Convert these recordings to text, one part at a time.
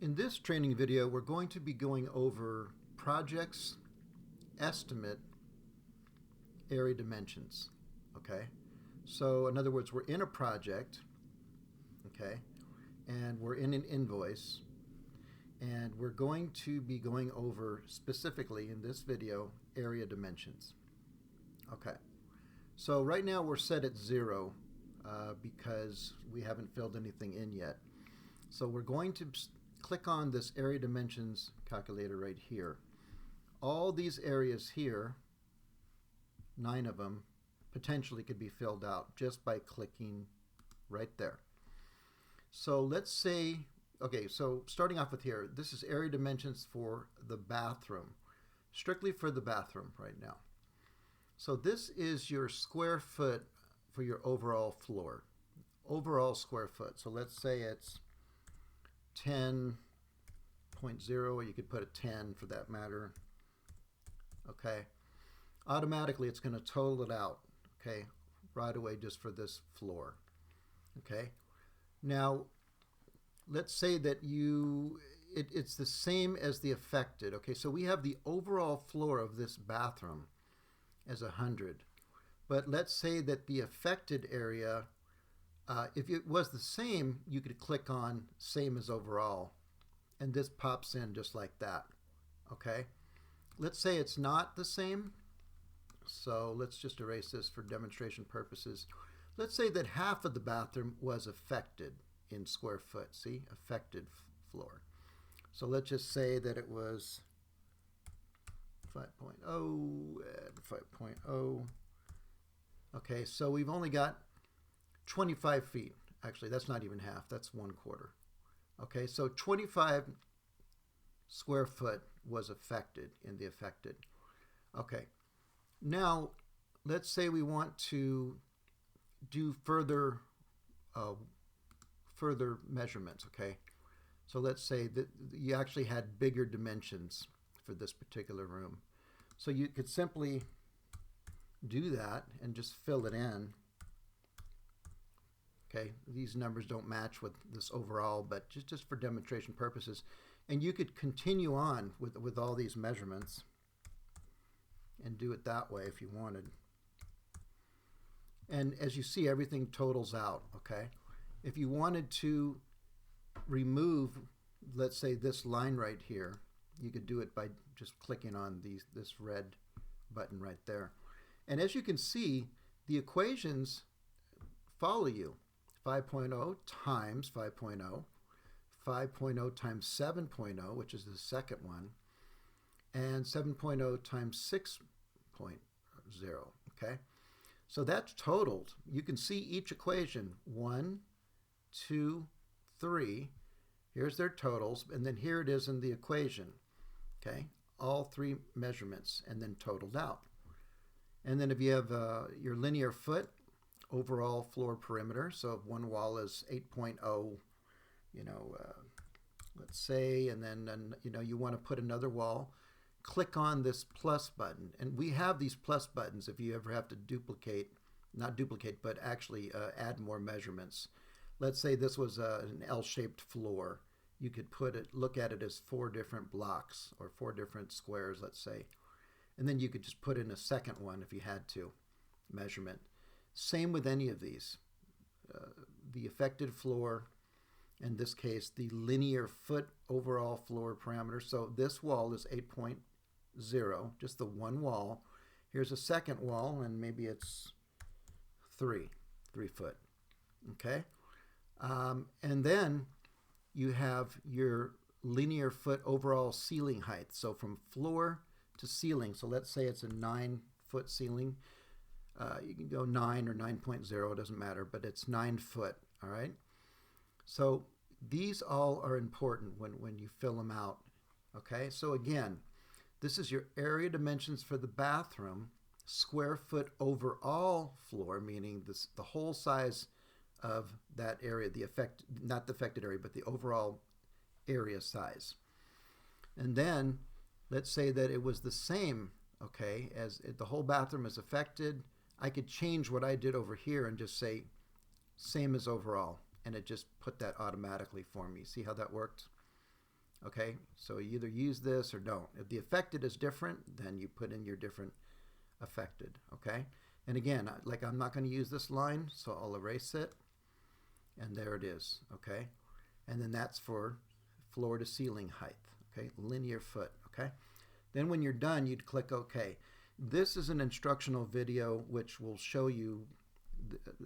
In this training video, we're going to be going over projects, estimate, area dimensions, okay? So in other words, we're in a project, okay, and we're in an invoice, and we're going to be going over specifically in this video area dimensions. Okay, so right now we're set at 0 because we haven't filled anything in yet. So we're going to click on this area dimensions calculator right here. All these areas here, 9 of them, potentially could be filled out just by clicking right there. So let's say, okay, so starting off with here, this is area dimensions for the bathroom, strictly for the bathroom right now. So this is your square foot for your overall floor, overall square foot. So let's say it's 10.0, or you could put a 10 for that matter. Okay, automatically it's going to total it out, okay, right away just for this floor. Okay, now let's say that it's the same as the affected. Okay, so we have the overall floor of this bathroom as 100, but let's say that the affected area, if it was the same, you could click on same as overall, and this pops in just like that. Okay, let's say it's not the same, so let's just erase this for demonstration purposes. Let's say that half of the bathroom was affected in square foot. See, affected floor. So let's just say that it was 5.0 and 5.0. Okay, so we've only got 25 feet. Actually, that's not even half, that's 1/4. Okay, so 25 square foot was affected in the affected. Okay, now let's say we want to do further measurements. Okay, so let's say that you actually had bigger dimensions for this particular room. So you could simply do that and just fill it in. Okay, these numbers don't match with this overall, but just for demonstration purposes. And you could continue on with all these measurements and do it that way if you wanted. And as you see, everything totals out, okay? If you wanted to remove, let's say, this line right here, you could do it by just clicking on this red button right there. And as you can see, the equations follow you. 5.0 times 5.0, 5.0 times 7.0, which is the second one, and 7.0 times 6.0, okay? So that's totaled. You can see each equation, 1, 2, 3. Here's their totals, and then here it is in the equation, okay? All 3 measurements, and then totaled out. And then if you have your linear foot, overall floor perimeter, so if one wall is 8.0, let's say, and then you want to put another wall, click on this plus button. And we have these plus buttons if you ever have to not duplicate, but actually add more measurements. Let's say this was an L-shaped floor. You could look at it as 4 different blocks or 4 different squares, let's say. And then you could just put in a second one if you had to, measurement. Same with any of these. The affected floor, in this case, the linear foot overall floor parameter. So this wall is 8.0, just the one wall. Here's a second wall, and maybe it's 3 foot. Okay? And then you have your linear foot overall ceiling height. So from floor to ceiling, so let's say it's a 9-foot ceiling. You can go 9 or 9.0, it doesn't matter, but it's 9 foot, all right? So these all are important when you fill them out, okay? So again, this is your area dimensions for the bathroom, square foot overall floor, meaning the whole size of that area, not the affected area, but the overall area size. And then let's say that it was the same, okay, as the whole bathroom is affected. I could change what I did over here and just say same as overall, and it just put that automatically for me. See how that worked? Okay, so you either use this or don't. If the affected is different, then you put in your different affected. Okay, and again, like I'm not going to use this line, so I'll erase it, and there it is. Okay, and then that's for floor to ceiling height. Okay, linear foot. Okay, then when you're done, you'd click OK. This is an instructional video which will show you,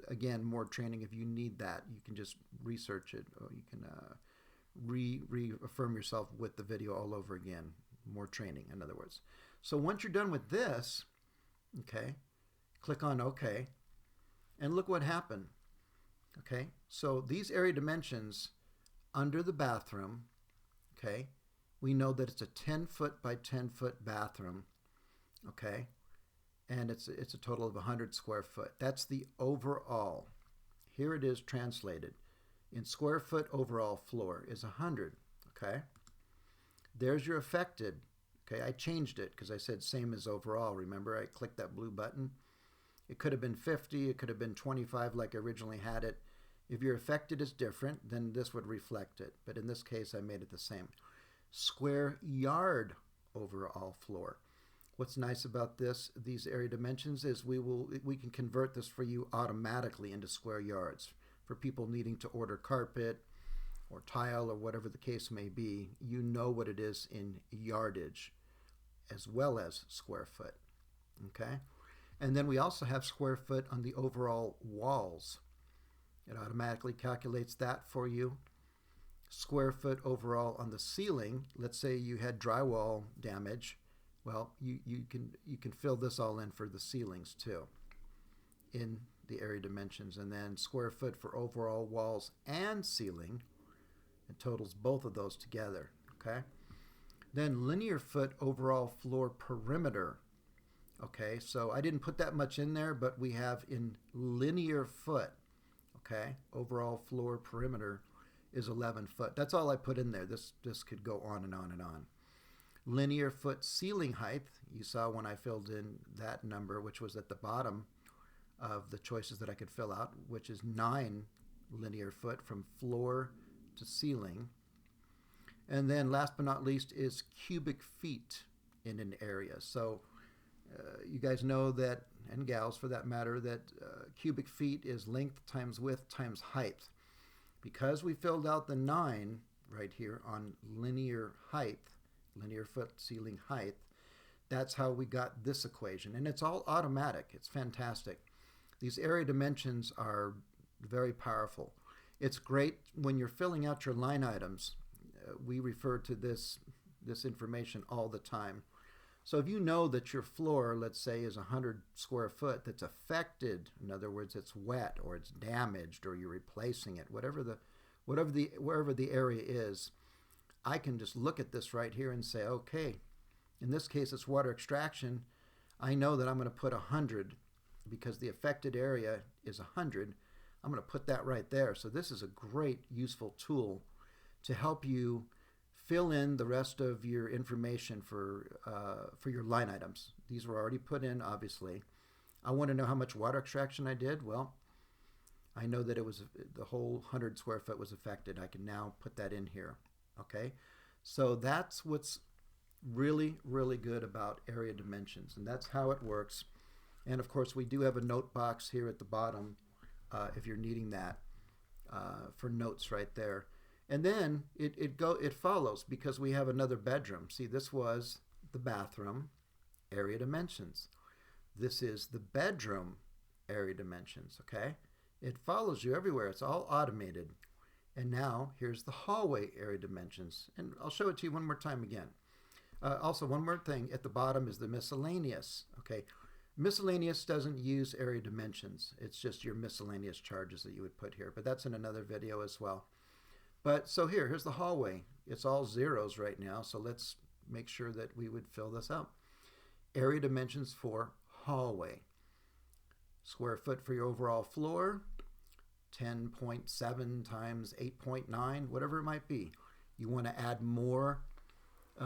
again, more training. If you need that, you can just research it, or you can reaffirm yourself with the video all over again. More training, in other words. So once you're done with this, okay, click on OK, and look what happened. Okay, so these area dimensions under the bathroom, okay, we know that it's a 10-foot by 10-foot bathroom, okay, and it's a total of 100 square foot. That's the overall. Here it is translated. In square foot, overall floor is 100, okay? There's your affected, okay? I changed it because I said same as overall. Remember, I clicked that blue button. It could have been 50, it could have been 25 like I originally had it. If your affected is different, then this would reflect it. But in this case, I made it the same. Square yard overall floor. What's nice about these area dimensions is we can convert this for you automatically into square yards. For people needing to order carpet or tile or whatever the case may be, you know what it is in yardage as well as square foot. Okay? And then we also have square foot on the overall walls. It automatically calculates that for you. Square foot overall on the ceiling. Let's say you had drywall damage. Well, you can fill this all in for the ceilings too in the area dimensions. And then square foot for overall walls and ceiling. It totals both of those together. Okay. Then linear foot overall floor perimeter. Okay, so I didn't put that much in there, but we have in linear foot, okay, overall floor perimeter is 11 foot. That's all I put in there. This could go on and on and on. Linear foot ceiling height, you saw when I filled in that number, which was at the bottom of the choices that I could fill out, which is 9 linear foot from floor to ceiling. And then last but not least is cubic feet in an area. So you guys know that, and gals for that matter, that cubic feet is length times width times height. Because we filled out the 9 right here on linear height, linear foot ceiling height, that's how we got this equation. And it's all automatic. It's fantastic. These area dimensions are very powerful. It's great when you're filling out your line items. We refer to this information all the time. So if you know that your floor, let's say, is 100 square foot that's affected, in other words, it's wet or it's damaged or you're replacing it, wherever the area is, I can just look at this right here and say, okay, in this case it's water extraction. I know that I'm going to put 100 because the affected area is 100. I'm going to put that right there. So this is a great, useful tool to help you fill in the rest of your information for your line items. These were already put in, obviously. I want to know how much water extraction I did. Well, I know that it was the whole 100 square foot was affected. I can now put that in here. Okay, so that's what's really, really good about area dimensions, and that's how it works. And of course, we do have a note box here at the bottom if you're needing that for notes right there. And then it follows because we have another bedroom. See, this was the bathroom area dimensions. This is the bedroom area dimensions, okay? It follows you everywhere. It's all automated. And now here's the hallway area dimensions. And I'll show it to you one more time again. Also, one more thing. At the bottom is the miscellaneous, okay? Miscellaneous doesn't use area dimensions. It's just your miscellaneous charges that you would put here. But that's in another video as well. But so here's the hallway. It's all zeros right now, so let's make sure that we would fill this up. Area dimensions for hallway. Square foot for your overall floor, 10.7 times 8.9, whatever it might be. You want to add more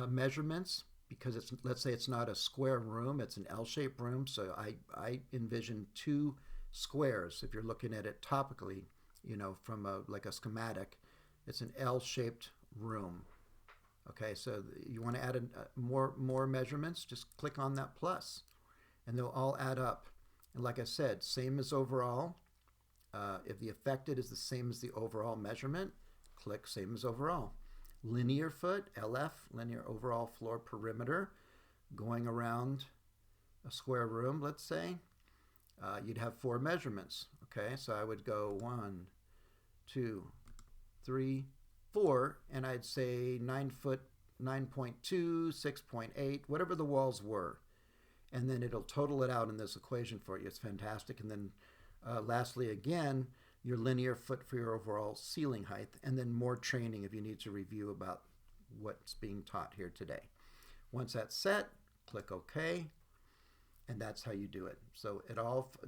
measurements because let's say it's not a square room, it's an L-shaped room, so I envision 2 squares. If you're looking at it topically, you know, from like a schematic, it's an L-shaped room. Okay, so you want to add more measurements, just click on that plus, and they'll all add up. And like I said, same as overall. If the affected is the same as the overall measurement, click same as overall. Linear foot, LF, linear overall floor perimeter, going around a square room, let's say, you'd have 4 measurements. Okay, so I would go 1, 2, 3, 4, and I'd say 9 foot, 9.2, 6.8, whatever the walls were. And then it'll total it out in this equation for you. It's fantastic. And then lastly, again, your linear foot for your overall ceiling height, and then more training if you need to review about what's being taught here today. Once that's set, click OK, and that's how you do it. So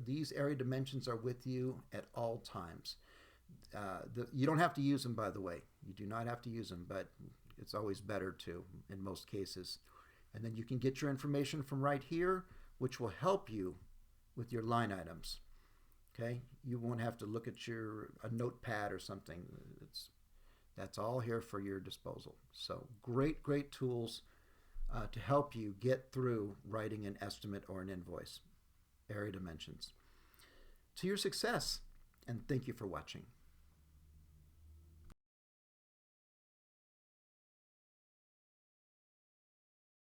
these area dimensions are with you at all times. You don't have to use them, by the way. You do not have to use them, but it's always better to in most cases. And then you can get your information from right here, which will help you with your line items. Okay, you won't have to look at a notepad or something. That's all here for your disposal. So great tools to help you get through writing an estimate or an invoice. Area dimensions. To your success, and thank you for watching.